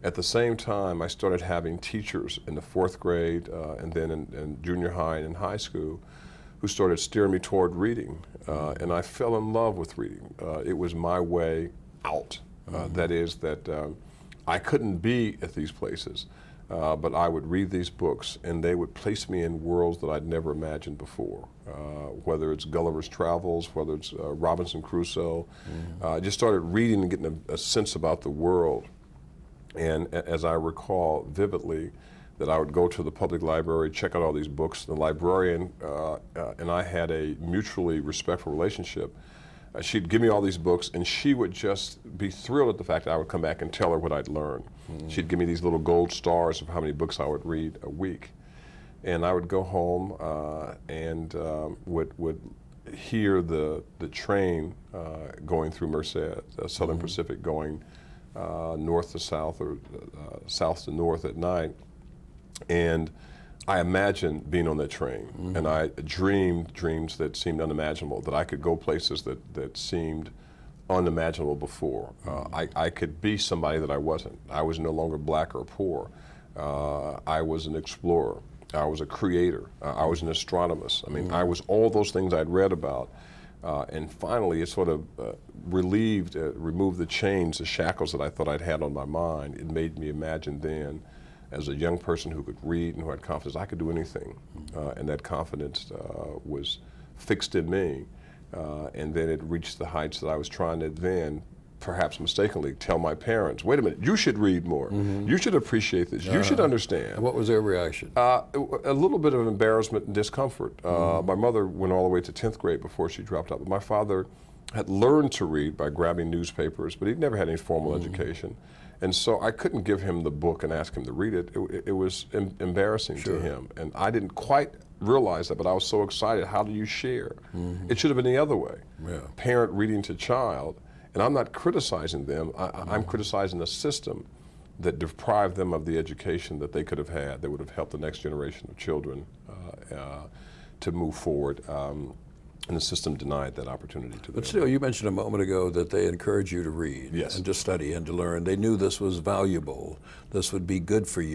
At the same time, I started having teachers in the 4th grade and then in junior high and in high school who started steering me toward reading. And I fell in love with reading. It was my way out. That is that I couldn't be at these places, but I would read these books and they would place me in worlds that I'd never imagined before. Whether it's Gulliver's Travels, whether it's Robinson Crusoe. I just started reading and getting a sense about the world. And as I recall vividly, that I would go to the public library, check out all these books. The librarian and I had a mutually respectful relationship. She'd give me all these books, and she would just be thrilled at the fact that I would come back and tell her what I'd learned. She'd give me these little gold stars of how many books I would read a week. And I would go home and would hear the train going through Merced, Southern Pacific, going north to south or south to north at night. And I imagined being on that train, and I dreamed dreams that seemed unimaginable, that I could go places that seemed unimaginable before. I could be somebody that I wasn't. I was no longer black or poor. I was an explorer. I was a creator. I was an astronomist. I mean, I was all those things I'd read about. And finally, it sort of removed the chains, the shackles that I thought I'd had on my mind. It made me imagine then, as a young person who could read and who had confidence, I could do anything. And that confidence was fixed in me. And then it reached the heights that I was trying to then, perhaps mistakenly, tell my parents, wait a minute, you should read more. You should appreciate this. You should understand. And what was their reaction? A little bit of embarrassment and discomfort. My mother went all the way to 10th grade before she dropped out. But my father had learned to read by grabbing newspapers, but he'd never had any formal education. And so I couldn't give him the book and ask him to read it. It was embarrassing to him. And I didn't quite realize that, but I was so excited. How do you share? It should have been the other way. Parent reading to child. And I'm not criticizing them. I'm criticizing the system that deprived them of the education that they could have had that would have helped the next generation of children to move forward. And the system denied that opportunity to them. But still, you mentioned a moment ago that they encouraged you to read Yes. and to study and to learn. They knew this was valuable. This would be good for you.